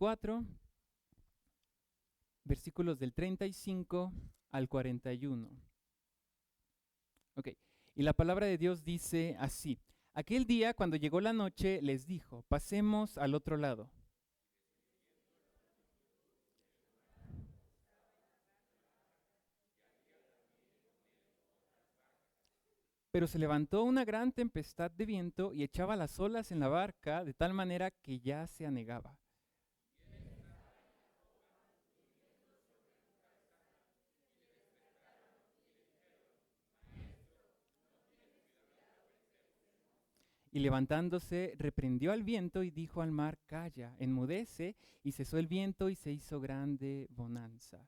4, versículos del 35 al 41. Ok, y la palabra de Dios dice así: aquel día, cuando llegó la noche, les dijo: pasemos al otro lado. Pero se levantó una gran tempestad de viento y echaba las olas en la barca de tal manera que ya se anegaba. Y levantándose, reprendió al viento y dijo al mar: calla, enmudece. Y cesó el viento y se hizo grande bonanza.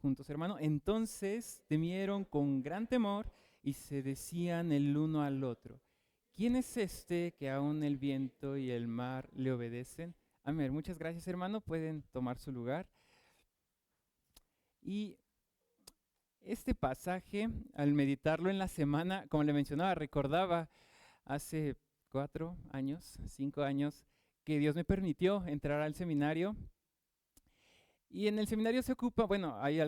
Juntos, hermano. Entonces temieron con gran temor y se decían el uno al otro: ¿quién es este que aún el viento y el mar le obedecen? Amén. Muchas gracias, hermano. Pueden tomar su lugar. Y este pasaje, al meditarlo en la semana, como le mencionaba, recordaba hace 4 años, 5 años, que Dios me permitió entrar al seminario. Y en el seminario se ocupa, bueno, hay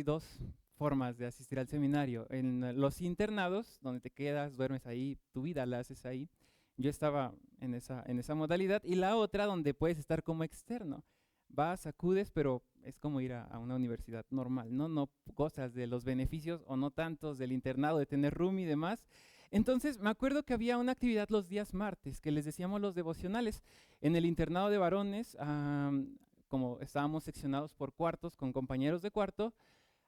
dos formas de asistir al seminario. En los internados, donde te quedas, duermes ahí, tu vida la haces ahí. Yo estaba en esa modalidad. Y la otra, donde puedes estar como externo. Vas, acudes, pero es como ir a una universidad normal, ¿no? No gozas de los beneficios o no tantos del internado, de tener room y demás. Entonces, me acuerdo que había una actividad los días martes, que les decíamos los devocionales. En el internado de varones, como estábamos seccionados por cuartos con compañeros de cuarto,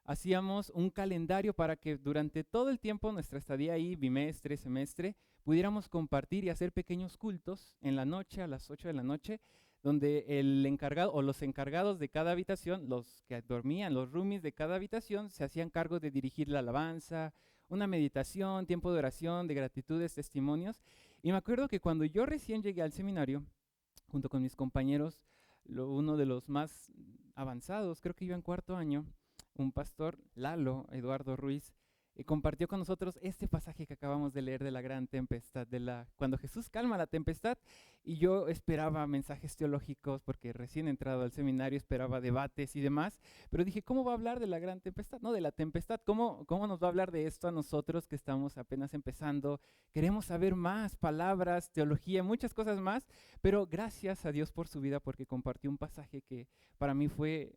hacíamos un calendario para que durante todo el tiempo, nuestra estadía ahí, bimestre, semestre, pudiéramos compartir y hacer pequeños cultos en la noche, a las 8 de la noche, donde el encargado o los encargados de cada habitación, los que dormían, los roomies de cada habitación, se hacían cargo de dirigir la alabanza, una meditación, tiempo de oración, de gratitudes, testimonios. Y me acuerdo que cuando yo recién llegué al seminario, junto con mis compañeros, uno de los más avanzados, creo que iba en cuarto año, un pastor, Lalo Eduardo Ruiz, compartió con nosotros este pasaje que acabamos de leer de la gran tempestad, cuando Jesús calma la tempestad. Y yo esperaba mensajes teológicos porque recién entrado al seminario esperaba debates y demás, pero dije: ¿cómo va a hablar de la gran tempestad? No, de la tempestad, ¿cómo nos va a hablar de esto a nosotros que estamos apenas empezando? Queremos saber más, palabras, teología, muchas cosas más, pero gracias a Dios por su vida, porque compartió un pasaje que para mí fue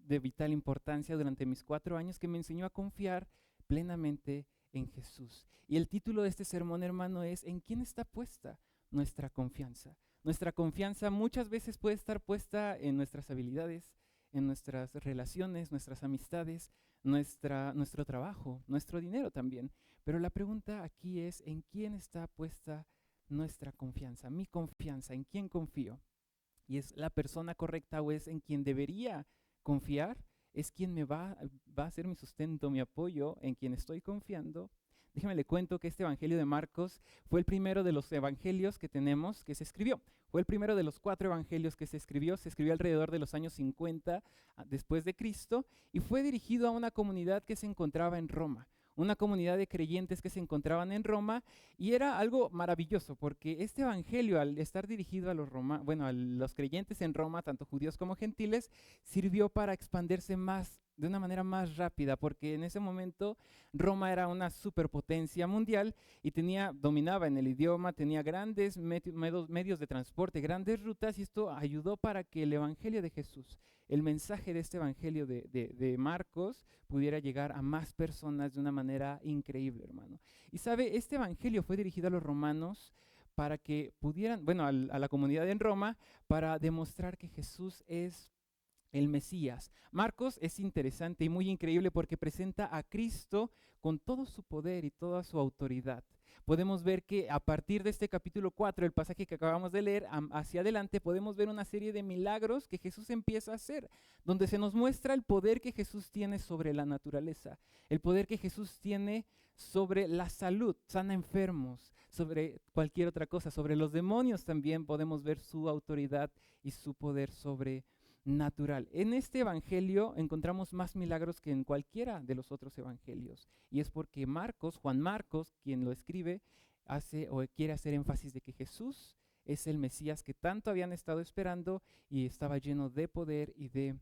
de vital importancia durante mis 4 años, que me enseñó a confiar plenamente en Jesús. Y el título de este sermón, hermano, es: ¿en quién está puesta nuestra confianza? Nuestra confianza muchas veces puede estar puesta en nuestras habilidades, en nuestras relaciones, nuestras amistades, nuestro trabajo, nuestro dinero también. Pero la pregunta aquí es: ¿en quién está puesta nuestra confianza? Mi confianza, ¿en quién confío? ¿Y es la persona correcta o es en quien debería confiar? ¿Es quien va a ser mi sustento, mi apoyo, en quien estoy confiando? Déjeme le cuento que este Evangelio de Marcos fue el primero de los evangelios que tenemos que se escribió. Fue el primero de los 4 evangelios que se escribió. Se escribió alrededor de los años 50 después de Cristo, y fue dirigido a una comunidad que se encontraba en Roma. Una comunidad de creyentes que se encontraban en Roma, y era algo maravilloso porque este evangelio, al estar dirigido a a los creyentes en Roma, tanto judíos como gentiles, sirvió para expandirse más, de una manera más rápida, porque en ese momento Roma era una superpotencia mundial y dominaba en el idioma, tenía grandes medios de transporte, grandes rutas, y esto ayudó para que el evangelio de Jesús, el mensaje de este evangelio de Marcos, pudiera llegar a más personas de una manera increíble, hermano. Y sabe, este evangelio fue dirigido a los romanos para que pudieran, bueno, a la comunidad en Roma, para demostrar que Jesús es el Mesías. Marcos es interesante y muy increíble porque presenta a Cristo con todo su poder y toda su autoridad. Podemos ver que a partir de este capítulo 4, el pasaje que acabamos de leer, hacia adelante podemos ver una serie de milagros que Jesús empieza a hacer, donde se nos muestra el poder que Jesús tiene sobre la naturaleza, el poder que Jesús tiene sobre la salud, sana enfermos, sobre cualquier otra cosa, sobre los demonios también podemos ver su autoridad y su poder sobrenatural. En este evangelio encontramos más milagros que en cualquiera de los otros evangelios, y es porque Juan Marcos, quien lo escribe, hace o quiere hacer énfasis de que Jesús es el Mesías que tanto habían estado esperando y estaba lleno de poder y de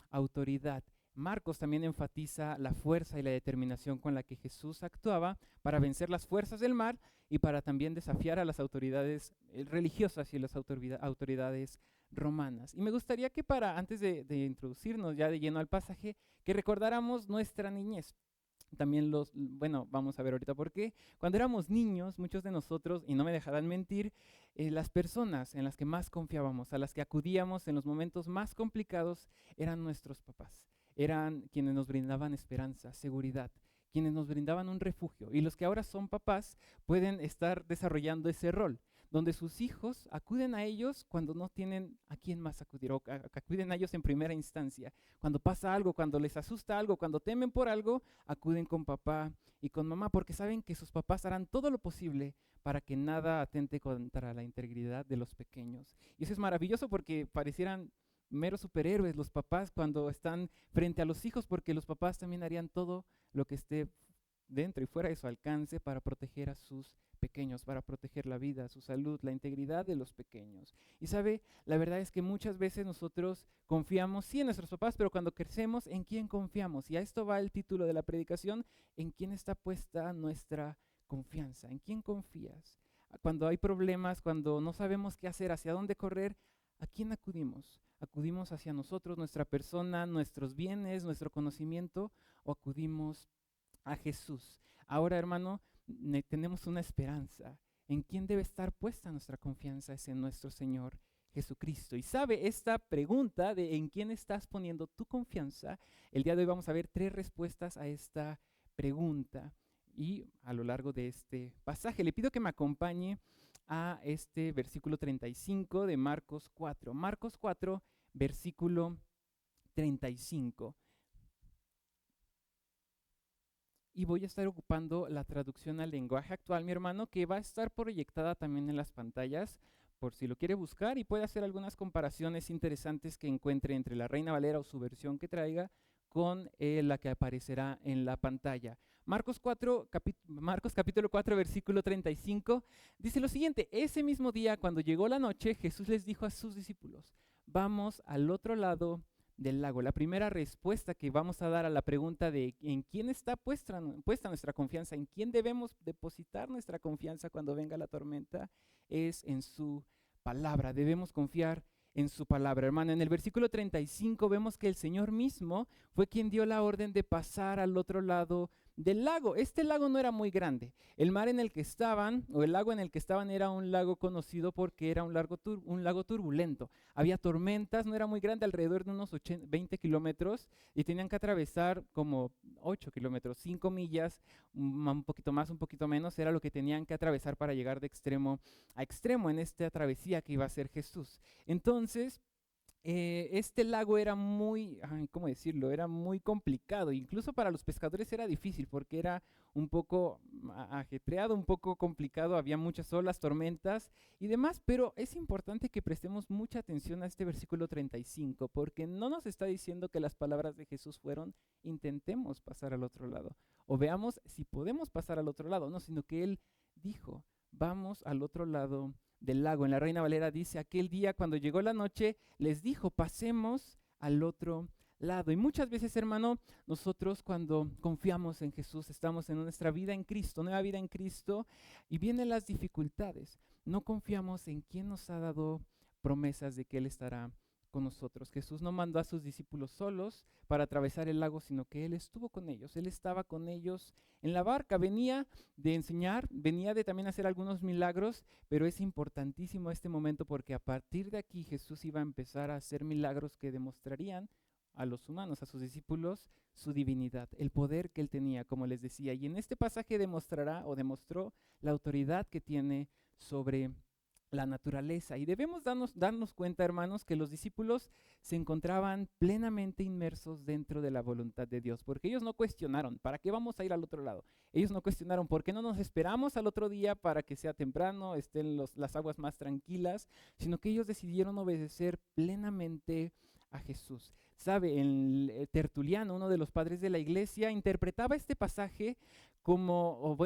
autoridad. Marcos también enfatiza la fuerza y la determinación con la que Jesús actuaba para vencer las fuerzas del mal y para también desafiar a las autoridades religiosas y las autoridades romanas. Y me gustaría que antes de introducirnos ya de lleno al pasaje, que recordáramos nuestra niñez. También bueno, vamos a ver ahorita por qué. Cuando éramos niños, muchos de nosotros, y no me dejarán mentir, las personas en las que más confiábamos, a las que acudíamos en los momentos más complicados, eran nuestros papás. Eran quienes nos brindaban esperanza, seguridad, quienes nos brindaban un refugio. Y los que ahora son papás pueden estar desarrollando ese rol, donde sus hijos acuden a ellos cuando no tienen a quién más acudir, o acuden a ellos en primera instancia. Cuando pasa algo, cuando les asusta algo, cuando temen por algo, acuden con papá y con mamá, porque saben que sus papás harán todo lo posible para que nada atente contra la integridad de los pequeños. Y eso es maravilloso porque parecieran meros superhéroes los papás cuando están frente a los hijos, porque los papás también harían todo lo que esté dentro y fuera de su alcance para proteger a sus pequeños, para proteger la vida, su salud, la integridad de los pequeños. Y sabe, la verdad es que muchas veces nosotros confiamos, sí, en nuestros papás, pero cuando crecemos, ¿en quién confiamos? Y a esto va el título de la predicación: ¿en quién está puesta nuestra confianza? ¿En quién confías? Cuando hay problemas, cuando no sabemos qué hacer, hacia dónde correr, ¿a quién acudimos? ¿Acudimos hacia nosotros, nuestra persona, nuestros bienes, nuestro conocimiento, o acudimos a Jesús? Ahora, hermano, tenemos una esperanza. ¿En quién debe estar puesta nuestra confianza? Es en nuestro Señor Jesucristo. Y sabe, esta pregunta de ¿en quién estás poniendo tu confianza? El día de hoy vamos a ver 3 respuestas a esta pregunta y a lo largo de este pasaje. Le pido que me acompañe a este versículo 35 de Marcos 4. Marcos 4, versículo 35. Y voy a estar ocupando la traducción al lenguaje actual, mi hermano, que va a estar proyectada también en las pantallas, por si lo quiere buscar, y puede hacer algunas comparaciones interesantes que encuentre entre la Reina Valera o su versión que traiga con la que aparecerá en la pantalla. Marcos capítulo 4, versículo 35, dice lo siguiente: ese mismo día, cuando llegó la noche, Jesús les dijo a sus discípulos: vamos al otro lado del lago. La primera respuesta que vamos a dar a la pregunta de ¿en quién está puesta nuestra confianza? ¿En quién debemos depositar nuestra confianza cuando venga la tormenta? Es en su palabra. Debemos confiar en su palabra, hermano. En el versículo 35 vemos que el Señor mismo fue quien dio la orden de pasar al otro lado del lago. Este lago no era muy grande. El mar en el que estaban, o el lago en el que estaban, era un lago conocido porque era un lago turbulento. Había tormentas, no era muy grande, alrededor de unos 20 kilómetros, y tenían que atravesar como 8 kilómetros, 5 millas, un poquito más, un poquito menos, era lo que tenían que atravesar para llegar de extremo a extremo en esta travesía que iba a hacer Jesús. Entonces, este lago era muy, ¿cómo decirlo? Era muy complicado. Incluso para los pescadores era difícil porque era un poco ajetreado, un poco complicado. Había muchas olas, tormentas y demás. Pero es importante que prestemos mucha atención a este versículo 35 porque no nos está diciendo que las palabras de Jesús fueron intentemos pasar al otro lado o veamos si podemos pasar al otro lado. No, sino que Él dijo, vamos al otro lado del lago. En la Reina Valera dice: aquel día cuando llegó la noche les dijo, pasemos al otro lado. Y muchas veces, hermano, nosotros cuando confiamos en Jesús, estamos en nuestra vida en Cristo, nueva vida en Cristo, y vienen las dificultades. No confiamos en quien nos ha dado promesas de que Él estará con nosotros. Jesús no mandó a sus discípulos solos para atravesar el lago, sino que Él estuvo con ellos. Él estaba con ellos en la barca. Venía de enseñar, venía de también hacer algunos milagros, pero es importantísimo este momento porque a partir de aquí Jesús iba a empezar a hacer milagros que demostrarían a los humanos, a sus discípulos, su divinidad, el poder que Él tenía, como les decía. Y en este pasaje demostró la autoridad que tiene sobre la naturaleza. Y debemos darnos cuenta, hermanos, que los discípulos se encontraban plenamente inmersos dentro de la voluntad de Dios, porque ellos no cuestionaron, ¿para qué vamos a ir al otro lado? Ellos no cuestionaron, ¿por qué no nos esperamos al otro día para que sea temprano, estén las aguas más tranquilas? Sino que ellos decidieron obedecer plenamente a Jesús. ¿Sabe? Tertuliano, uno de los padres de la iglesia, interpretaba este pasaje como,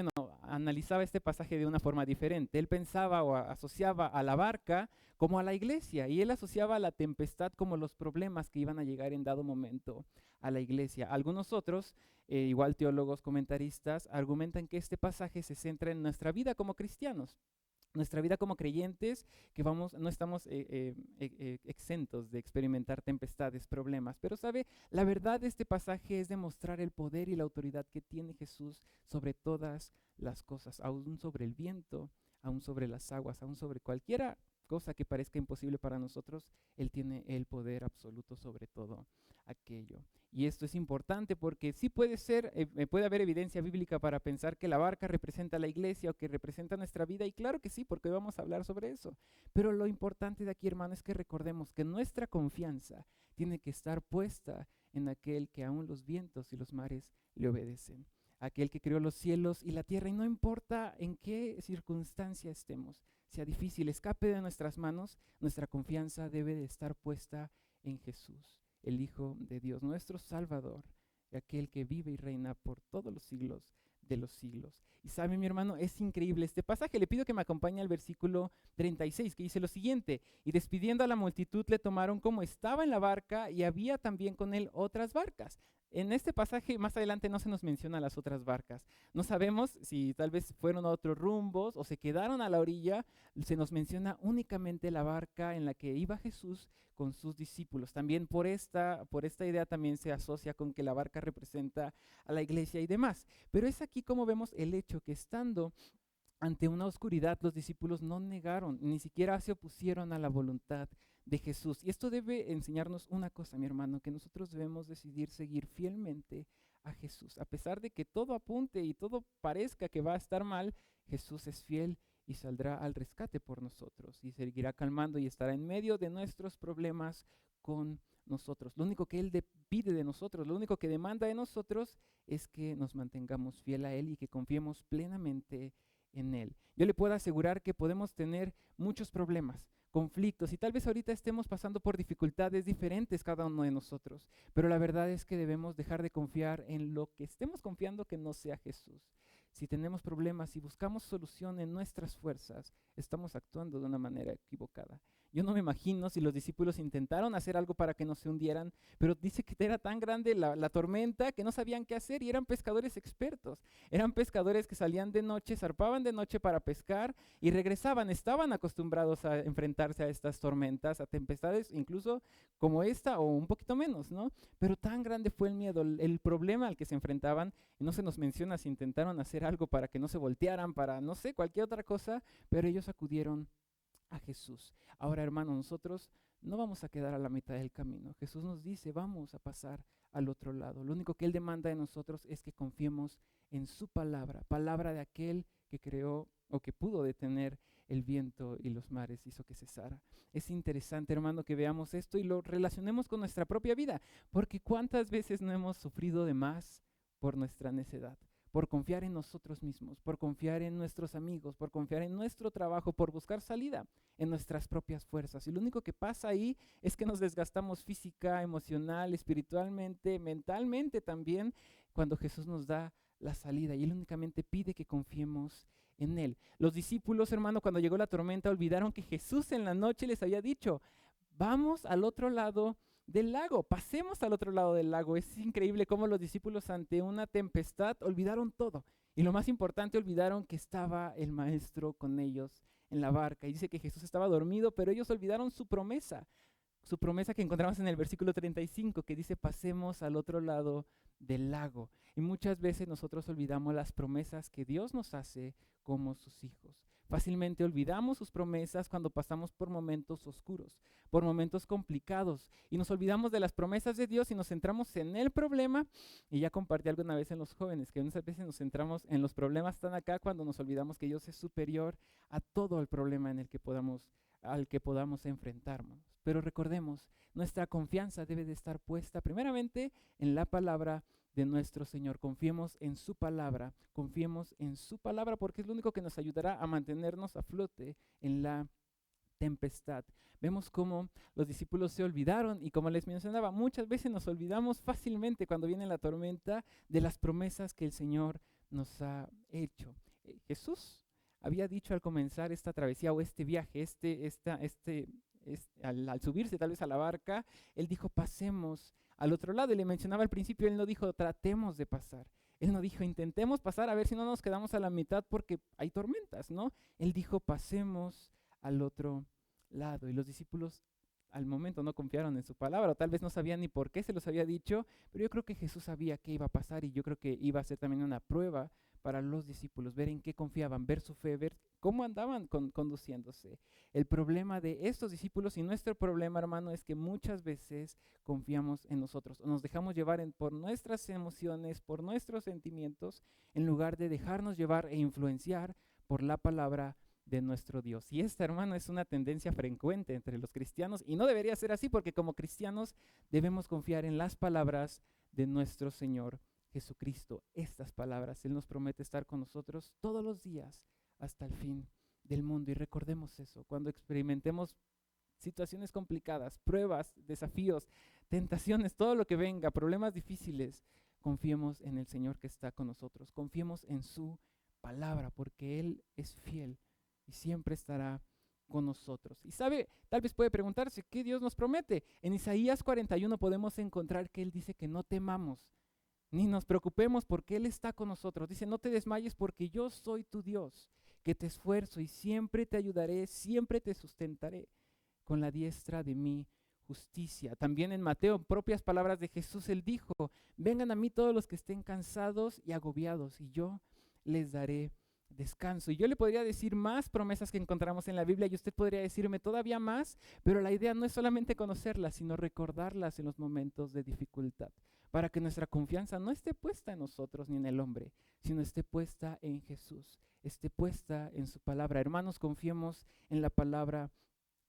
analizaba este pasaje de una forma diferente. Él pensaba o asociaba a la barca como a la iglesia, y él asociaba a la tempestad como los problemas que iban a llegar en dado momento a la iglesia. Algunos otros, igual teólogos, comentaristas, argumentan que este pasaje se centra en nuestra vida como cristianos. Nuestra vida como creyentes, que no estamos exentos de experimentar tempestades, problemas. Pero sabe, la verdad de este pasaje es demostrar el poder y la autoridad que tiene Jesús sobre todas las cosas, aún sobre el viento, aún sobre las aguas, aún sobre cualquiera cosa que parezca imposible para nosotros. Él tiene el poder absoluto sobre todo aquello. Y esto es importante porque sí puede haber evidencia bíblica para pensar que la barca representa a la iglesia o que representa nuestra vida, y claro que sí, porque hoy vamos a hablar sobre eso. Pero lo importante de aquí, hermano, es que recordemos que nuestra confianza tiene que estar puesta en aquel que aún los vientos y los mares le obedecen, aquel que creó los cielos y la tierra, y no importa en qué circunstancia estemos, sea difícil, escape de nuestras manos, nuestra confianza debe de estar puesta en Jesús, el Hijo de Dios, nuestro Salvador, aquel que vive y reina por todos los siglos de los siglos. Y sabe, mi hermano, es increíble este pasaje. Le pido que me acompañe al versículo 36, que dice lo siguiente: y despidiendo a la multitud le tomaron como estaba en la barca, y había también con él otras barcas. En este pasaje más adelante no se nos menciona las otras barcas. No sabemos si tal vez fueron a otros rumbos o se quedaron a la orilla. Se nos menciona únicamente la barca en la que iba Jesús con sus discípulos. También por esta idea también se asocia con que la barca representa a la iglesia y demás. Pero es aquí como vemos el hecho que estando ante una oscuridad, los discípulos no negaron, ni siquiera se opusieron a la voluntad de Jesús. Y esto debe enseñarnos una cosa, mi hermano, que nosotros debemos decidir seguir fielmente a Jesús. A pesar de que todo apunte y todo parezca que va a estar mal, Jesús es fiel y saldrá al rescate por nosotros y seguirá calmando y estará en medio de nuestros problemas con nosotros. Lo único que Él pide de nosotros, lo único que demanda de nosotros es que nos mantengamos fiel a Él y que confiemos plenamente en Él. Yo le puedo asegurar que podemos tener muchos problemas, conflictos, y tal vez ahorita estemos pasando por dificultades diferentes cada uno de nosotros, pero la verdad es que debemos dejar de confiar en lo que estemos confiando que no sea Jesús. Si tenemos problemas y buscamos solución en nuestras fuerzas, estamos actuando de una manera equivocada. Yo no me imagino si los discípulos intentaron hacer algo para que no se hundieran, pero dice que era tan grande la tormenta que no sabían qué hacer, y eran pescadores expertos. Eran pescadores que salían de noche, zarpaban de noche para pescar y regresaban. Estaban acostumbrados a enfrentarse a estas tormentas, a tempestades, incluso como esta o un poquito menos, ¿no? Pero tan grande fue el miedo, el problema al que se enfrentaban, y no se nos menciona si intentaron hacer algo para que no se voltearan, para no sé, cualquier otra cosa, pero ellos acudieron a Jesús. Ahora, hermanos, nosotros no vamos a quedar a la mitad del camino. Jesús nos dice, vamos a pasar al otro lado. Lo único que Él demanda de nosotros es que confiemos en su palabra, palabra de aquel que creó o que pudo detener el viento y los mares, hizo que cesara. Es interesante, hermano, que veamos esto y lo relacionemos con nuestra propia vida, porque ¿cuántas veces no hemos sufrido de más por nuestra necedad? Por confiar en nosotros mismos, por confiar en nuestros amigos, por confiar en nuestro trabajo, por buscar salida en nuestras propias fuerzas. Y lo único que pasa ahí es que nos desgastamos física, emocional, espiritualmente, mentalmente también, cuando Jesús nos da la salida y Él únicamente pide que confiemos en Él. Los discípulos, hermano, cuando llegó la tormenta, olvidaron que Jesús en la noche les había dicho, vamos al otro lado del lago, pasemos al otro lado del lago. Es increíble cómo los discípulos ante una tempestad olvidaron todo. Y lo más importante, olvidaron que estaba el Maestro con ellos en la barca. Y dice que Jesús estaba dormido, pero ellos olvidaron su promesa que encontramos en el versículo 35, que dice, pasemos al otro lado del lago. Y muchas veces nosotros olvidamos las promesas que Dios nos hace como sus hijos. Fácilmente olvidamos sus promesas cuando pasamos por momentos oscuros, por momentos complicados, y nos olvidamos de las promesas de Dios y nos centramos en el problema. Y ya compartí alguna vez en los jóvenes que muchas veces nos centramos en los problemas tan acá cuando nos olvidamos que Dios es superior a todo el problema al que podamos enfrentarnos. Pero recordemos, nuestra confianza debe de estar puesta primeramente en la palabra de nuestro Señor. Confiemos en su palabra porque es lo único que nos ayudará a mantenernos a flote en la tempestad. Vemos cómo los discípulos se olvidaron, y como les mencionaba, muchas veces nos olvidamos fácilmente cuando viene la tormenta de las promesas que el Señor nos ha hecho. Jesús había dicho al comenzar esta travesía o este viaje, al subirse tal vez a la barca, él dijo, pasemos al otro lado. Y le mencionaba al principio, él no dijo, tratemos de pasar. Él no dijo, intentemos pasar a ver si no nos quedamos a la mitad porque hay tormentas, ¿no? Él dijo, pasemos al otro lado. Y los discípulos al momento no confiaron en su palabra, o tal vez no sabían ni por qué se los había dicho, pero yo creo que Jesús sabía qué iba a pasar y yo creo que iba a ser también una prueba para los discípulos, ver en qué confiaban, ver su fe, ver cómo andaban conduciéndose. El problema de estos discípulos y nuestro problema, hermano, es que muchas veces confiamos en nosotros, o nos dejamos llevar por nuestras emociones, por nuestros sentimientos, en lugar de dejarnos llevar e influenciar por la palabra de nuestro Dios. Y esta, hermano, es una tendencia frecuente entre los cristianos y no debería ser así porque como cristianos debemos confiar en las palabras de nuestro Señor Jesucristo. Estas palabras, Él nos promete estar con nosotros todos los días hasta el fin del mundo. Y recordemos eso, cuando experimentemos situaciones complicadas, pruebas, desafíos, tentaciones, todo lo que venga, problemas difíciles, confiemos en el Señor que está con nosotros, confiemos en su palabra porque Él es fiel y siempre estará con nosotros. Y sabe, tal vez puede preguntarse, ¿qué Dios nos promete? En Isaías 41 podemos encontrar que Él dice que no temamos, ni nos preocupemos porque Él está con nosotros. Dice, no te desmayes porque yo soy tu Dios, que te esfuerzo y siempre te ayudaré, siempre te sustentaré con la diestra de mi justicia. También en Mateo, propias palabras de Jesús, Él dijo, vengan a mí todos los que estén cansados y agobiados y yo les daré descanso. Y yo le podría decir más promesas que encontramos en la Biblia y usted podría decirme todavía más, pero la idea no es solamente conocerlas, sino recordarlas en los momentos de dificultad, para que nuestra confianza no esté puesta en nosotros ni en el hombre, sino esté puesta en Jesús, esté puesta en su palabra. Hermanos, confiemos en la palabra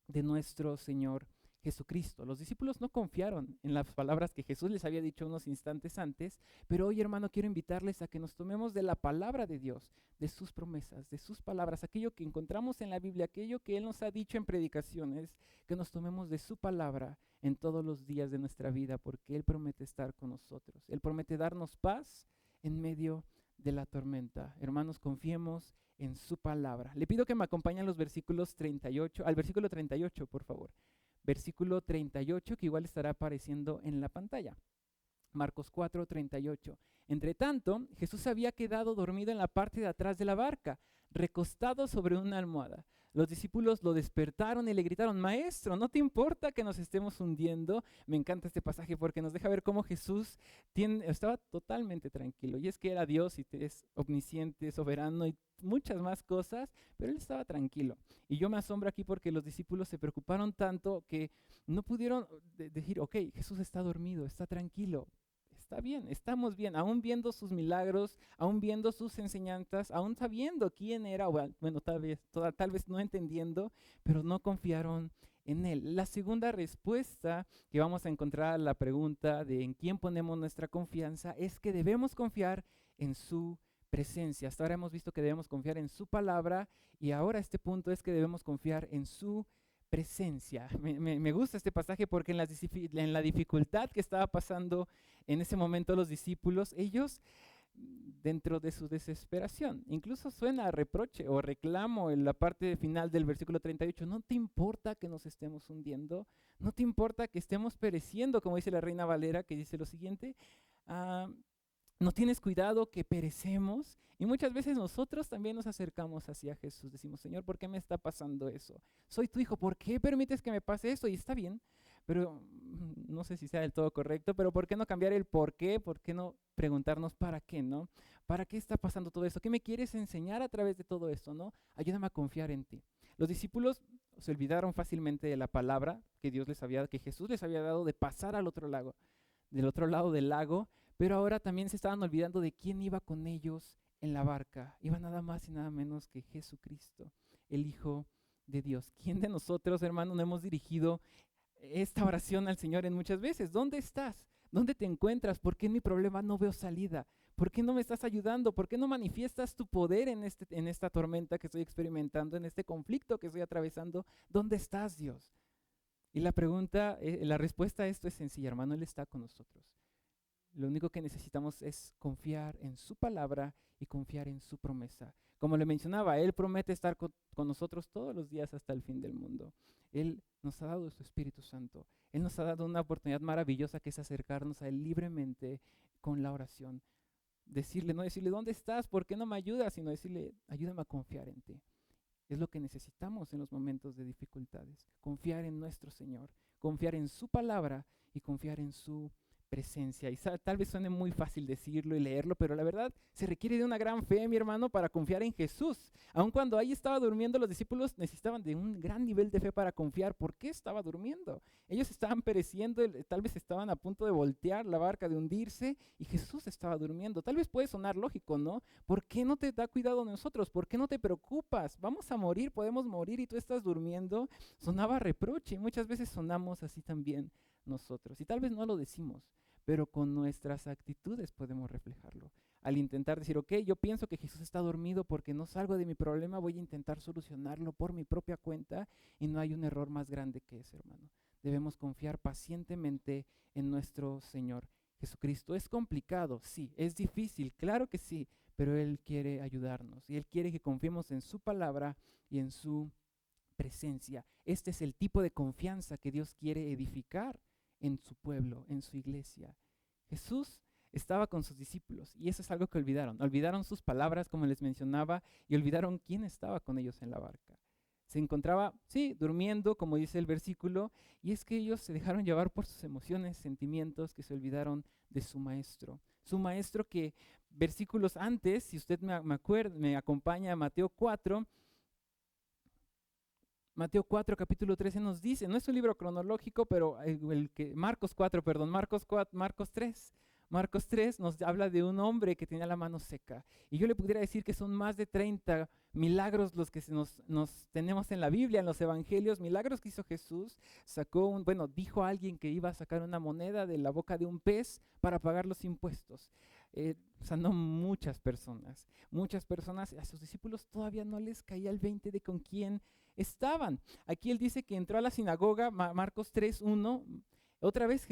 de nuestro Señor Jesucristo. Los discípulos no confiaron en las palabras que Jesús les había dicho unos instantes antes, pero hoy, hermano, quiero invitarles a que nos tomemos de la palabra de Dios, de sus promesas, de sus palabras, aquello que encontramos en la Biblia, aquello que Él nos ha dicho en predicaciones, que nos tomemos de su palabra en todos los días de nuestra vida, porque Él promete estar con nosotros. Él promete darnos paz en medio de la tormenta. Hermanos, confiemos en su palabra. Le pido que me acompañen los versículos 38, al versículo 38, por favor. Versículo 38, que igual estará apareciendo en la pantalla. Marcos 4, 38. Entre tanto, Jesús había quedado dormido en la parte de atrás de la barca, recostado sobre una almohada. Los discípulos lo despertaron y le gritaron, Maestro, ¿no te importa que nos estemos hundiendo? Me encanta este pasaje porque nos deja ver cómo Jesús estaba totalmente tranquilo. Y es que era Dios y es omnisciente, soberano y muchas más cosas, pero Él estaba tranquilo. Y yo me asombro aquí porque los discípulos se preocuparon tanto que no pudieron decir, ok, Jesús está dormido, está tranquilo. Está bien, estamos bien, aún viendo sus milagros, aún viendo sus enseñanzas, aún sabiendo quién era, bueno, tal vez no entendiendo, pero no confiaron en Él. La segunda respuesta que vamos a encontrar a la pregunta de en quién ponemos nuestra confianza es que debemos confiar en su presencia. Hasta ahora hemos visto que debemos confiar en su palabra y ahora este punto es que debemos confiar en su presencia. Me gusta este pasaje porque en la dificultad que estaba pasando en ese momento los discípulos, ellos dentro de su desesperación, incluso suena a reproche o reclamo en la parte final del versículo 38, ¿no te importa que nos estemos hundiendo? ¿No te importa que estemos pereciendo? Como dice la Reina Valera, que dice lo siguiente, ¿no tienes cuidado que perecemos? Y muchas veces nosotros también nos acercamos hacia Jesús. Decimos, Señor, ¿por qué me está pasando eso? Soy tu hijo, ¿por qué permites que me pase eso? Y está bien, pero no sé si sea del todo correcto, pero ¿por qué no cambiar el por qué? ¿Por qué no preguntarnos para qué, no? ¿Para qué está pasando todo esto? ¿Qué me quieres enseñar a través de todo esto, no? Ayúdame a confiar en ti. Los discípulos se olvidaron fácilmente de la palabra que que Jesús les había dado de pasar al otro lado, del otro lado del lago, pero ahora también se estaban olvidando de quién iba con ellos en la barca. Iba nada más y nada menos que Jesucristo, el Hijo de Dios. ¿Quién de nosotros, hermano, no hemos dirigido esta oración al Señor en muchas veces? ¿Dónde estás? ¿Dónde te encuentras? ¿Por qué en mi problema no veo salida? ¿Por qué no me estás ayudando? ¿Por qué no manifiestas tu poder en esta tormenta que estoy experimentando, en este conflicto que estoy atravesando? ¿Dónde estás, Dios? Y la respuesta a esto es sencilla, hermano, Él está con nosotros. Lo único que necesitamos es confiar en su palabra y confiar en su promesa. Como le mencionaba, Él promete estar con nosotros todos los días hasta el fin del mundo. Él nos ha dado su Espíritu Santo. Él nos ha dado una oportunidad maravillosa que es acercarnos a Él libremente con la oración. Decirle, no decirle, ¿dónde estás? ¿Por qué no me ayudas? Sino decirle, ayúdame a confiar en ti. Es lo que necesitamos en los momentos de dificultades. Confiar en nuestro Señor, confiar en su palabra y confiar en su presencia. Y tal vez suene muy fácil decirlo y leerlo, pero la verdad se requiere de una gran fe, mi hermano, para confiar en Jesús. Aun cuando ahí estaba durmiendo, los discípulos necesitaban de un gran nivel de fe para confiar. ¿Por qué estaba durmiendo? Ellos estaban pereciendo, tal vez estaban a punto de voltear la barca, de hundirse, y Jesús estaba durmiendo. Tal vez puede sonar lógico, ¿no? ¿Por qué no te da cuidado de nosotros? ¿Por qué no te preocupas? Vamos a morir, podemos morir y tú estás durmiendo. Sonaba reproche y muchas veces sonamos así también nosotros. Y tal vez no lo decimos, pero con nuestras actitudes podemos reflejarlo. Al intentar decir, ok, yo pienso que Jesús está dormido porque no salgo de mi problema, voy a intentar solucionarlo por mi propia cuenta, y no hay un error más grande que ese, hermano. Debemos confiar pacientemente en nuestro Señor Jesucristo. Es complicado, sí, es difícil, claro que sí, pero Él quiere ayudarnos y Él quiere que confiemos en su palabra y en su presencia. Este es el tipo de confianza que Dios quiere edificar en su pueblo, en su iglesia. Jesús estaba con sus discípulos y eso es algo que olvidaron. Olvidaron sus palabras, como les mencionaba, y olvidaron quién estaba con ellos en la barca. Se encontraba, sí, durmiendo, como dice el versículo, y es que ellos se dejaron llevar por sus emociones, sentimientos, que se olvidaron de su maestro. Su maestro que versículos antes, si usted me acompaña a Mateo 4, capítulo 13 nos dice, no es un libro cronológico, pero Marcos 4, perdón, Marcos 3 nos habla de un hombre que tenía la mano seca. Y yo le pudiera decir que son más de 30 milagros los que nos tenemos en la Biblia, en los evangelios, milagros que hizo Jesús. Dijo a alguien que iba a sacar una moneda de la boca de un pez para pagar los impuestos. Sanó muchas personas, a sus discípulos todavía no les caía el 20 de con quién estaban. Aquí él dice que entró a la sinagoga, Marcos 3:1. Otra vez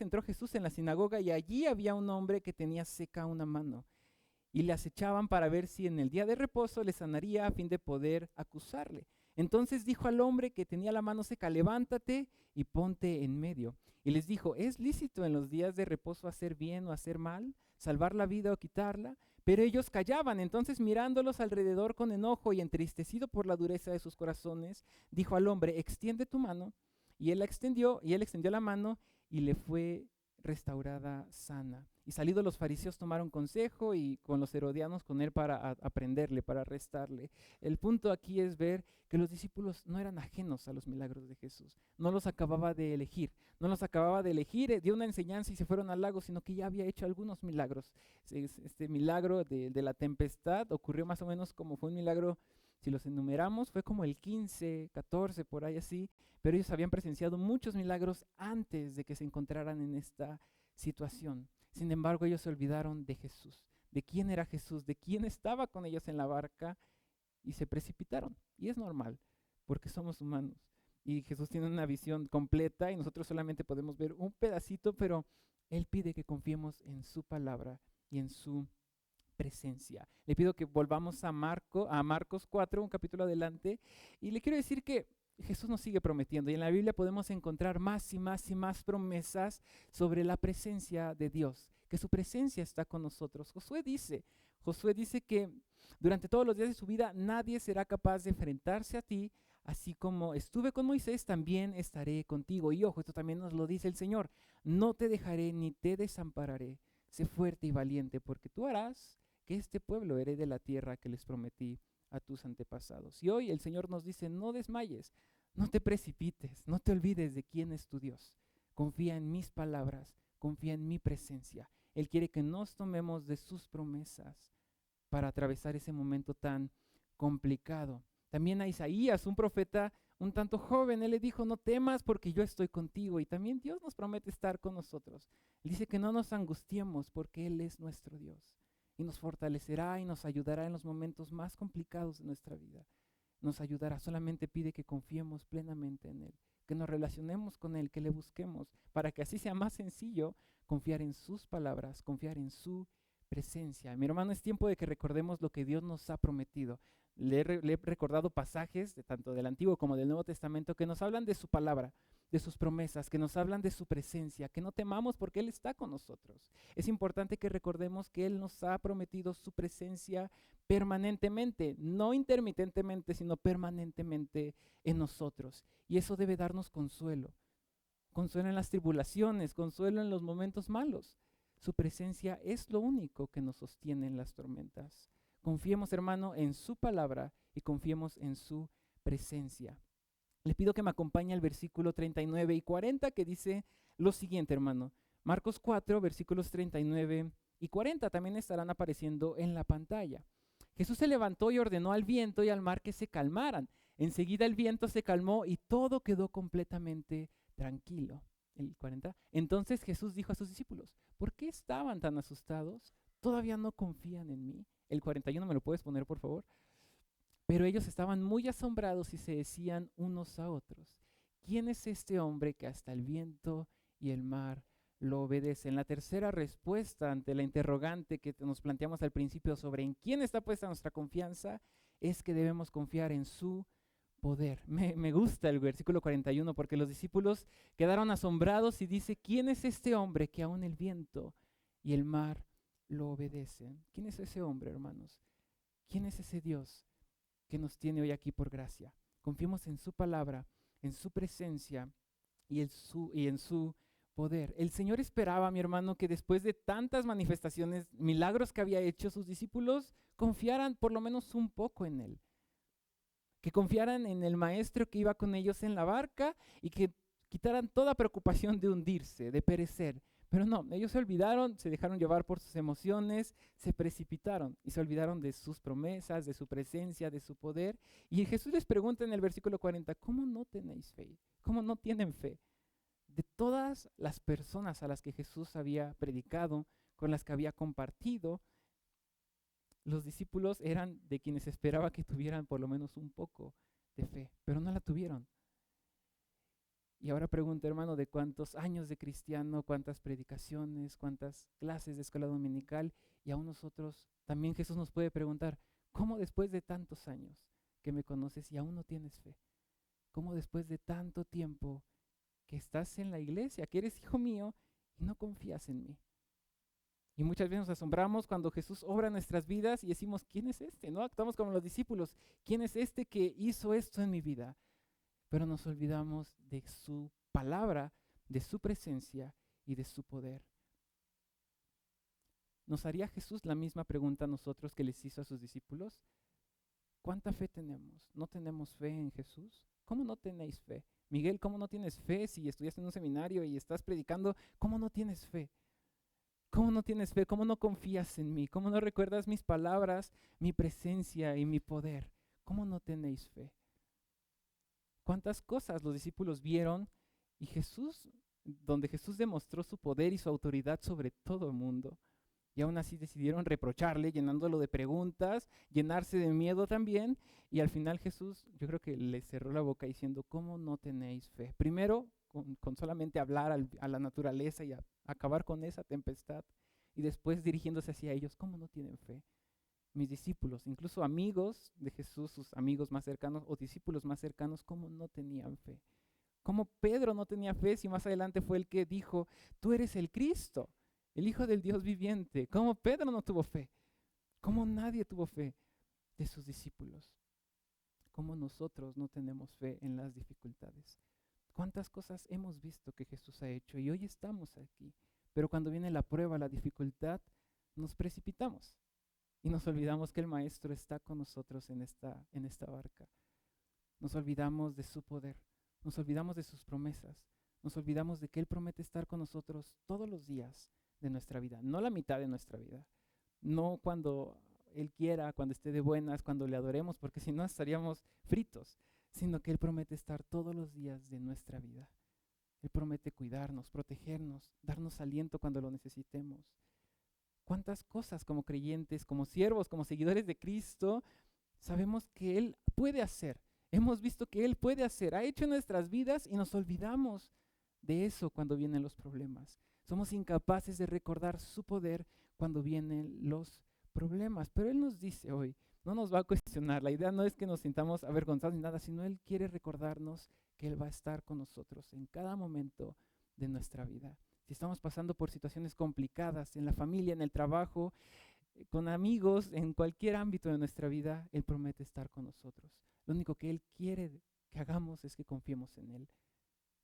entró Jesús en la sinagoga y allí había un hombre que tenía seca una mano. Y le acechaban para ver si en el día de reposo le sanaría a fin de poder acusarle. Entonces dijo al hombre que tenía la mano seca, levántate y ponte en medio. Y les dijo, ¿es lícito en los días de reposo hacer bien o hacer mal, salvar la vida o quitarla? Pero ellos callaban. Entonces mirándolos alrededor con enojo y entristecido por la dureza de sus corazones, dijo al hombre, extiende tu mano. Y él extendió la mano y le fue restaurada sana. Y salidos los fariseos tomaron consejo y con los herodianos con él para aprenderle, para arrestarle. El punto aquí es ver que los discípulos no eran ajenos a los milagros de Jesús. No los acababa de elegir, dio una enseñanza y se fueron al lago, sino que ya había hecho algunos milagros. Este milagro de la tempestad ocurrió más o menos como fue un milagro. Si los enumeramos, fue como el 15, 14, por ahí así, pero ellos habían presenciado muchos milagros antes de que se encontraran en esta situación. Sin embargo, ellos se olvidaron de Jesús, de quién era Jesús, de quién estaba con ellos en la barca, y se precipitaron. Y es normal, porque somos humanos. Y Jesús tiene una visión completa y nosotros solamente podemos ver un pedacito, pero Él pide que confiemos en su palabra y en su presencia. Le pido que volvamos a Marcos 4, un capítulo adelante, y le quiero decir que Jesús nos sigue prometiendo, y en la Biblia podemos encontrar más y más y más promesas sobre la presencia de Dios, que su presencia está con nosotros. Josué dice que durante todos los días de su vida nadie será capaz de enfrentarse a ti, así como estuve con Moisés, también estaré contigo. Y ojo, esto también nos lo dice el Señor, no te dejaré ni te desampararé, sé fuerte y valiente, porque tú harás que este pueblo herede la tierra que les prometí a tus antepasados. Y hoy el Señor nos dice, no desmayes, no te precipites, no te olvides de quién es tu Dios. Confía en mis palabras, confía en mi presencia. Él quiere que nos tomemos de sus promesas para atravesar ese momento tan complicado. También a Isaías, un profeta un tanto joven, él le dijo, no temas porque yo estoy contigo. Y también Dios nos promete estar con nosotros. Él dice que no nos angustiemos porque Él es nuestro Dios. Y nos fortalecerá y nos ayudará en los momentos más complicados de nuestra vida. Nos ayudará, solamente pide que confiemos plenamente en Él, que nos relacionemos con Él, que le busquemos, para que así sea más sencillo confiar en sus palabras, confiar en su presencia. Mi hermano, es tiempo de que recordemos lo que Dios nos ha prometido. Le he recordado pasajes de tanto del Antiguo como del Nuevo Testamento que nos hablan de su palabra, de sus promesas, que nos hablan de su presencia, que no temamos porque Él está con nosotros. Es importante que recordemos que Él nos ha prometido su presencia permanentemente, no intermitentemente, sino permanentemente en nosotros. Y eso debe darnos consuelo. Consuelo en las tribulaciones, consuelo en los momentos malos. Su presencia es lo único que nos sostiene en las tormentas. Confiemos, hermano, en su palabra y confiemos en su presencia. Le pido que me acompañe al versículo 39 y 40 que dice lo siguiente, hermano. Marcos 4, versículos 39 y 40 también estarán apareciendo en la pantalla. Jesús se levantó y ordenó al viento y al mar que se calmaran. Enseguida el viento se calmó y todo quedó completamente tranquilo. El 40. Entonces Jesús dijo a sus discípulos, ¿por qué estaban tan asustados? ¿Todavía no confían en mí? El 41, ¿me lo puedes poner, por favor? Pero ellos estaban muy asombrados y se decían unos a otros, ¿quién es este hombre que hasta el viento y el mar lo obedecen? La tercera respuesta ante la interrogante que nos planteamos al principio sobre en quién está puesta nuestra confianza es que debemos confiar en su poder. Me gusta el versículo 41 porque los discípulos quedaron asombrados y dice, ¿quién es este hombre que aún el viento y el mar lo obedecen? ¿Quién es ese hombre, hermanos? ¿Quién es ese Dios que nos tiene hoy aquí por gracia? Confiemos en su palabra, en su presencia y en su poder. El Señor esperaba, mi hermano, que después de tantas manifestaciones, milagros que había hecho, sus discípulos confiaran por lo menos un poco en Él. Que confiaran en el maestro que iba con ellos en la barca y que quitaran toda preocupación de hundirse, de perecer. Pero no, ellos se olvidaron, se dejaron llevar por sus emociones, se precipitaron y se olvidaron de sus promesas, de su presencia, de su poder. Y Jesús les pregunta en el versículo 40, ¿cómo no tenéis fe? ¿Cómo no tienen fe? De todas las personas a las que Jesús había predicado, con las que había compartido, los discípulos eran de quienes esperaba que tuvieran por lo menos un poco de fe, pero no la tuvieron. Y ahora pregunto, hermano, de cuántos años de cristiano, cuántas predicaciones, cuántas clases de escuela dominical, y aún nosotros, también Jesús nos puede preguntar, ¿cómo después de tantos años que me conoces y aún no tienes fe? ¿Cómo después de tanto tiempo que estás en la iglesia, que eres hijo mío y no confías en mí? Y muchas veces nos asombramos cuando Jesús obra en nuestras vidas y decimos, ¿quién es este? ¿No? Actuamos como los discípulos, ¿quién es este que hizo esto en mi vida? Pero nos olvidamos de su palabra, de su presencia y de su poder. ¿Nos haría Jesús la misma pregunta a nosotros que les hizo a sus discípulos? ¿Cuánta fe tenemos? ¿No tenemos fe en Jesús? ¿Cómo no tenéis fe? Miguel, ¿cómo no tienes fe si estudiaste en un seminario y estás predicando? ¿Cómo no tienes fe? ¿Cómo no tienes fe? ¿Cómo no confías en mí? ¿Cómo no recuerdas mis palabras, mi presencia y mi poder? ¿Cómo no tenéis fe? ¿Cuántas cosas los discípulos vieron y donde Jesús demostró su poder y su autoridad sobre todo el mundo? Y aún así decidieron reprocharle, llenándolo de preguntas, llenarse de miedo también. Y al final Jesús, yo creo que les cerró la boca diciendo, ¿cómo no tenéis fe? Primero, con solamente hablar a la naturaleza y acabar con esa tempestad. Y después dirigiéndose hacia ellos, ¿cómo no tienen fe? Mis discípulos, incluso amigos de Jesús, sus amigos más cercanos o discípulos más cercanos, ¿cómo no tenían fe? ¿Cómo Pedro no tenía fe si más adelante fue el que dijo, tú eres el Cristo, el Hijo del Dios viviente? ¿Cómo Pedro no tuvo fe? ¿Cómo nadie tuvo fe de sus discípulos? ¿Cómo nosotros no tenemos fe en las dificultades? ¿Cuántas cosas hemos visto que Jesús ha hecho y hoy estamos aquí? Pero cuando viene la prueba, la dificultad, nos precipitamos y nos olvidamos que el Maestro está con nosotros en esta barca. Nos olvidamos de su poder, nos olvidamos de sus promesas, nos olvidamos de que Él promete estar con nosotros todos los días de nuestra vida, no la mitad de nuestra vida, no cuando Él quiera, cuando esté de buenas, cuando le adoremos, porque si no estaríamos fritos, sino que Él promete estar todos los días de nuestra vida. Él promete cuidarnos, protegernos, darnos aliento cuando lo necesitemos. ¿Cuántas cosas como creyentes, como siervos, como seguidores de Cristo, sabemos que Él puede hacer? Hemos visto que Él puede hacer, ha hecho en nuestras vidas y nos olvidamos de eso cuando vienen los problemas. Somos incapaces de recordar su poder cuando vienen los problemas. Pero Él nos dice hoy, no nos va a cuestionar. La idea no es que nos sintamos avergonzados ni nada, sino Él quiere recordarnos que Él va a estar con nosotros en cada momento de nuestra vida. Si estamos pasando por situaciones complicadas en la familia, en el trabajo, con amigos, en cualquier ámbito de nuestra vida, Él promete estar con nosotros. Lo único que Él quiere que hagamos es que confiemos en Él,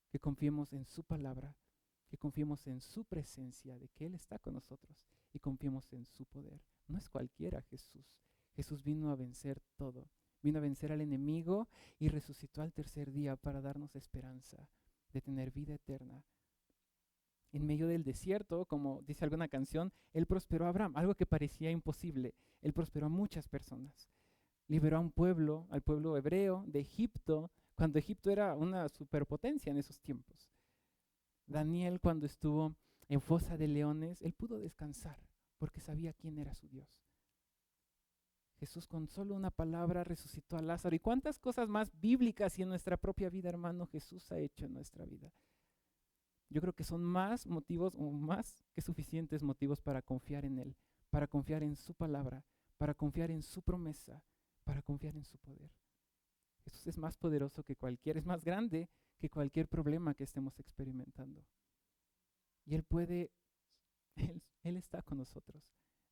que confiemos en su palabra, que confiemos en su presencia, de que Él está con nosotros y confiemos en su poder. No es cualquiera Jesús. Jesús vino a vencer todo. Vino a vencer al enemigo y resucitó al tercer día para darnos esperanza de tener vida eterna. En medio del desierto, como dice alguna canción, Él prosperó a Abraham, algo que parecía imposible. Él prosperó a muchas personas. Liberó a un pueblo, al pueblo hebreo de Egipto, cuando Egipto era una superpotencia en esos tiempos. Daniel, cuando estuvo en fosa de leones, él pudo descansar porque sabía quién era su Dios. Jesús con solo una palabra resucitó a Lázaro. ¿Y cuántas cosas más bíblicas y en nuestra propia vida, hermano, Jesús ha hecho en nuestra vida? Yo creo que son más motivos o más que suficientes motivos para confiar en Él, para confiar en su palabra, para confiar en su promesa, para confiar en su poder. Jesús es más poderoso que cualquier, es más grande que cualquier problema que estemos experimentando. Y Él puede, Él está con nosotros.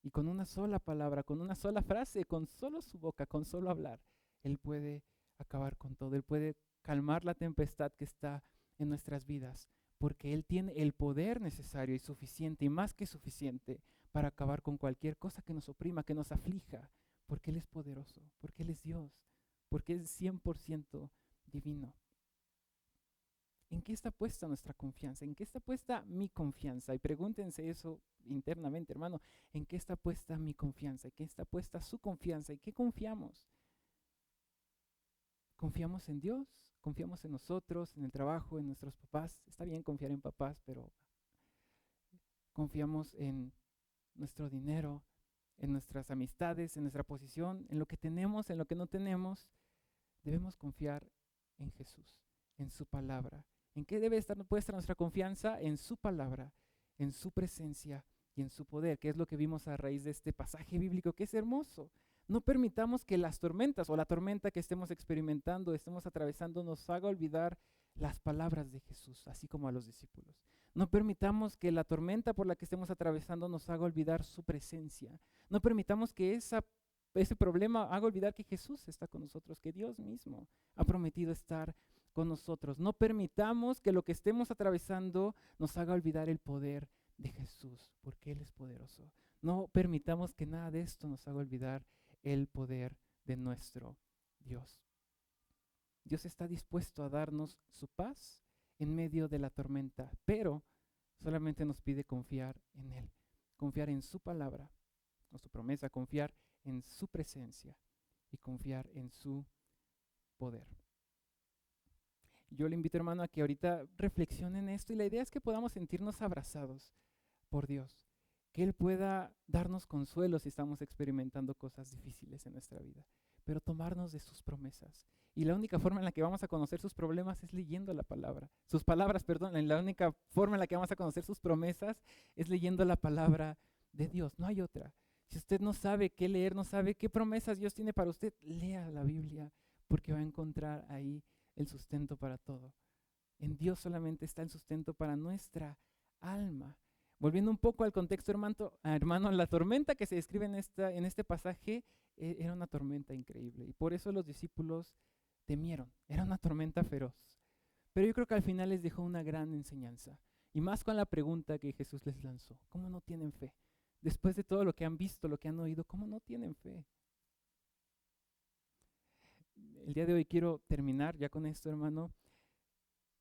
Y con una sola palabra, con una sola frase, con solo su boca, con solo hablar, Él puede acabar con todo. Él puede calmar la tempestad que está en nuestras vidas, porque Él tiene el poder necesario y suficiente, y más que suficiente, para acabar con cualquier cosa que nos oprima, que nos aflija, porque Él es poderoso, porque Él es Dios, porque es 100% divino. ¿En qué está puesta nuestra confianza? ¿En qué está puesta mi confianza? Y pregúntense eso internamente, hermano. ¿En qué está puesta mi confianza? ¿En qué está puesta su confianza? ¿En qué confiamos? ¿Confiamos en Dios? ¿Confiamos en nosotros, en el trabajo, en nuestros papás? Está bien confiar en papás, pero confiamos en nuestro dinero, en nuestras amistades, en nuestra posición, en lo que tenemos, en lo que no tenemos. Debemos confiar en Jesús, en su palabra. ¿En qué debe estar puesta nuestra confianza? En su palabra, en su presencia y en su poder, que es lo que vimos a raíz de este pasaje bíblico, que es hermoso. No permitamos que las tormentas o la tormenta que estemos experimentando, estemos atravesando, nos haga olvidar las palabras de Jesús, así como a los discípulos. No permitamos que la tormenta por la que estemos atravesando nos haga olvidar su presencia. No permitamos que ese problema haga olvidar que Jesús está con nosotros, que Dios mismo ha prometido estar con nosotros. No permitamos que lo que estemos atravesando nos haga olvidar el poder de Jesús, porque Él es poderoso. No permitamos que nada de esto nos haga olvidar el poder de nuestro Dios. Dios está dispuesto a darnos su paz en medio de la tormenta, pero solamente nos pide confiar en Él, confiar en su palabra, o su promesa, confiar en su presencia y confiar en su poder. Yo le invito, hermano, a que ahorita reflexionen esto y la idea es que podamos sentirnos abrazados por Dios, que Él pueda darnos consuelo si estamos experimentando cosas difíciles en nuestra vida, pero tomarnos de sus promesas. Y la única forma en la que vamos a conocer sus problemas es leyendo la palabra. Sus palabras, perdón, la única forma en la que vamos a conocer sus promesas es leyendo la palabra de Dios, no hay otra. Si usted no sabe qué leer, no sabe qué promesas Dios tiene para usted, lea la Biblia, porque va a encontrar ahí el sustento para todo. En Dios solamente está el sustento para nuestra alma. Volviendo un poco al contexto, hermano, la tormenta que se describe en este pasaje era una tormenta increíble. Y por eso los discípulos temieron. Era una tormenta feroz. Pero yo creo que al final les dejó una gran enseñanza. Y más con la pregunta que Jesús les lanzó. ¿Cómo no tienen fe? Después de todo lo que han visto, lo que han oído, ¿cómo no tienen fe? El día de hoy quiero terminar ya con esto, hermano.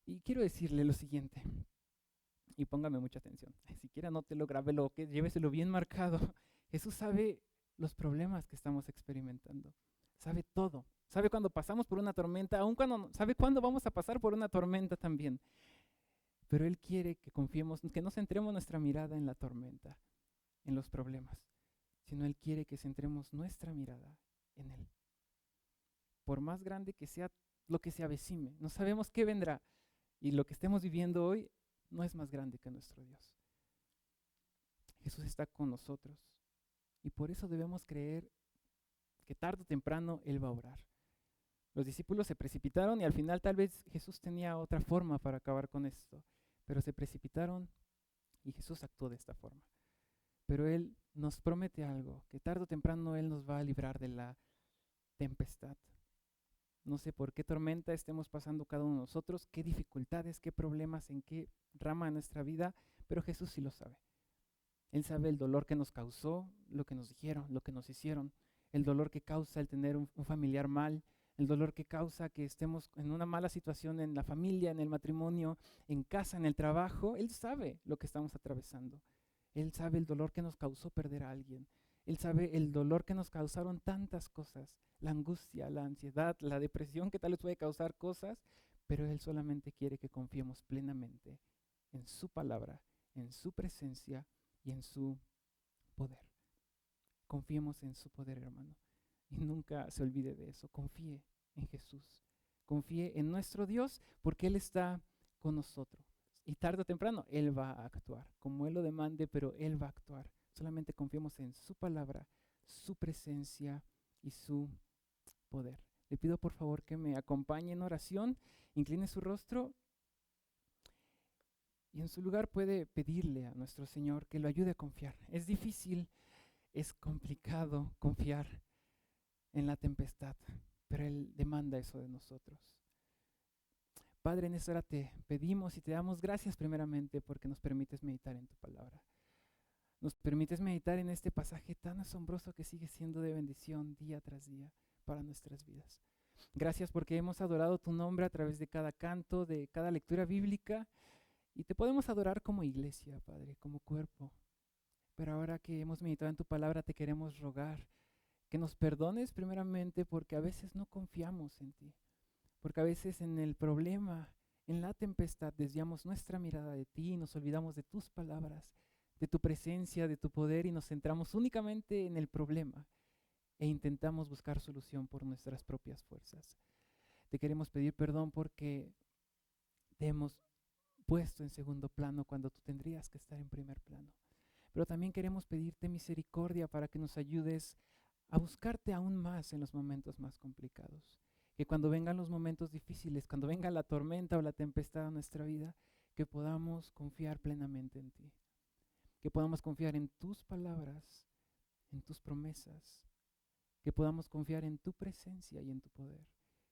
Y quiero decirle lo siguiente. Y póngame mucha atención. Siquiera anótelo, grábelo, que lléveselo bien marcado. Jesús sabe los problemas que estamos experimentando. Sabe todo. Sabe cuando pasamos por una tormenta, sabe cuándo vamos a pasar por una tormenta también. Pero Él quiere que confiemos, que no centremos nuestra mirada en la tormenta, en los problemas, sino Él quiere que centremos nuestra mirada en Él. Por más grande que sea lo que se avecine, no sabemos qué vendrá. Y lo que estemos viviendo hoy no es más grande que nuestro Dios. Jesús está con nosotros. Y por eso debemos creer que tarde o temprano Él va a obrar. Los discípulos se precipitaron y al final tal vez Jesús tenía otra forma para acabar con esto, pero se precipitaron y Jesús actuó de esta forma. Pero Él nos promete algo, que tarde o temprano Él nos va a librar de la tempestad. No sé por qué tormenta estemos pasando cada uno de nosotros, qué dificultades, qué problemas, en qué rama de nuestra vida, pero Jesús sí lo sabe. Él sabe el dolor que nos causó, lo que nos dijeron, lo que nos hicieron, el dolor que causa el tener un familiar mal, el dolor que causa que estemos en una mala situación en la familia, en el matrimonio, en casa, en el trabajo. Él sabe lo que estamos atravesando. Él sabe el dolor que nos causó perder a alguien. Él sabe el dolor que nos causaron tantas cosas, la angustia, la ansiedad, la depresión que tal vez puede causar cosas, pero Él solamente quiere que confiemos plenamente en su palabra, en su presencia y en su poder. Confiemos en su poder, hermano. Y nunca se olvide de eso. Confíe en Jesús. Confíe en nuestro Dios porque Él está con nosotros. Y tarde o temprano Él va a actuar, como Él lo demande, pero Él va a actuar. Solamente confiemos en su palabra, su presencia y su poder. Le pido por favor que me acompañe en oración, incline su rostro y en su lugar puede pedirle a nuestro Señor que lo ayude a confiar. Es difícil, es complicado confiar en la tempestad, pero Él demanda eso de nosotros. Padre, en esta hora te pedimos y te damos gracias primeramente porque nos permites meditar en tu palabra. Nos permites meditar en este pasaje tan asombroso que sigue siendo de bendición día tras día para nuestras vidas. Gracias porque hemos adorado tu nombre a través de cada canto, de cada lectura bíblica, y te podemos adorar como iglesia, Padre, como cuerpo. Pero ahora que hemos meditado en tu palabra, te queremos rogar que nos perdones primeramente porque a veces no confiamos en ti, porque a veces en el problema, en la tempestad, desviamos nuestra mirada de ti y nos olvidamos de tus palabras, de tu presencia, de tu poder y nos centramos únicamente en el problema e intentamos buscar solución por nuestras propias fuerzas. Te queremos pedir perdón porque te hemos puesto en segundo plano cuando tú tendrías que estar en primer plano. Pero también queremos pedirte misericordia para que nos ayudes a buscarte aún más en los momentos más complicados. Que cuando vengan los momentos difíciles, cuando venga la tormenta o la tempestad a nuestra vida, que podamos confiar plenamente en ti. Que podamos confiar en tus palabras, en tus promesas. Que podamos confiar en tu presencia y en tu poder.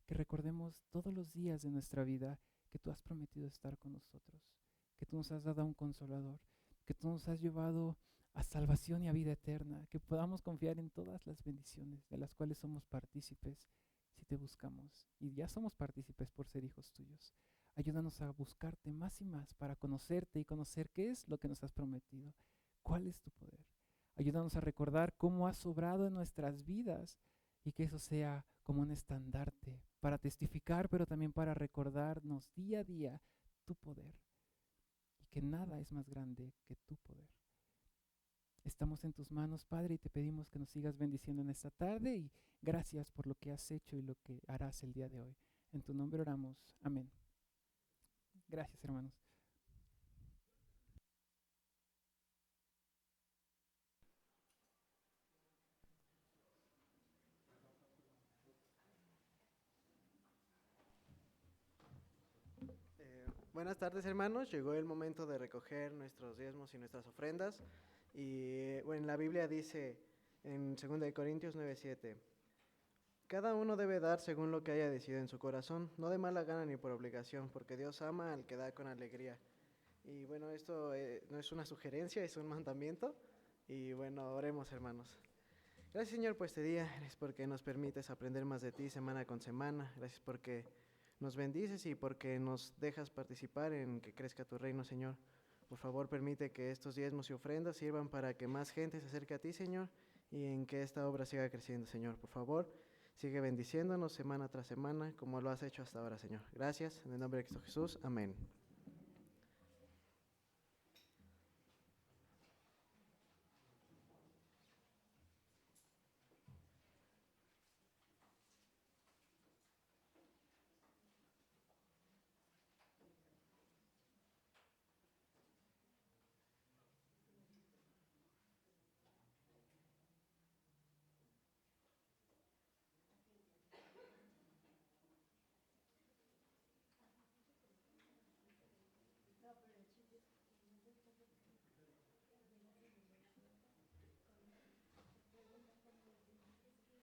Que recordemos todos los días de nuestra vida que tú has prometido estar con nosotros. Que tú nos has dado un consolador. Que tú nos has llevado a salvación y a vida eterna, que podamos confiar en todas las bendiciones de las cuales somos partícipes si te buscamos. Y ya somos partícipes por ser hijos tuyos. Ayúdanos a buscarte más y más para conocerte y conocer qué es lo que nos has prometido, cuál es tu poder. Ayúdanos a recordar cómo has obrado en nuestras vidas y que eso sea como un estandarte para testificar, pero también para recordarnos día a día tu poder. Y que nada es más grande que tu poder. Estamos en tus manos, Padre, y te pedimos que nos sigas bendiciendo en esta tarde y gracias por lo que has hecho y lo que harás el día de hoy. En tu nombre oramos. Amén. Gracias, hermanos. Buenas tardes, hermanos. Llegó el momento de recoger nuestros diezmos y nuestras ofrendas. Y bueno, en la Biblia dice en 2 Corintios 9:7, cada uno debe dar según lo que haya decidido en su corazón, no de mala gana ni por obligación, porque Dios ama al que da con alegría. Y bueno, esto no es una sugerencia, es un mandamiento. Y bueno, oremos, hermanos. Gracias, Señor, por este día. Gracias porque nos permites aprender más de ti semana con semana. Gracias porque nos bendices y porque nos dejas participar en que crezca tu reino, Señor. Por favor, permite que estos diezmos y ofrendas sirvan para que más gente se acerque a ti, Señor, y en que esta obra siga creciendo, Señor. Por favor, sigue bendiciéndonos semana tras semana como lo has hecho hasta ahora, Señor. Gracias. En el nombre de Cristo Jesús. Amén.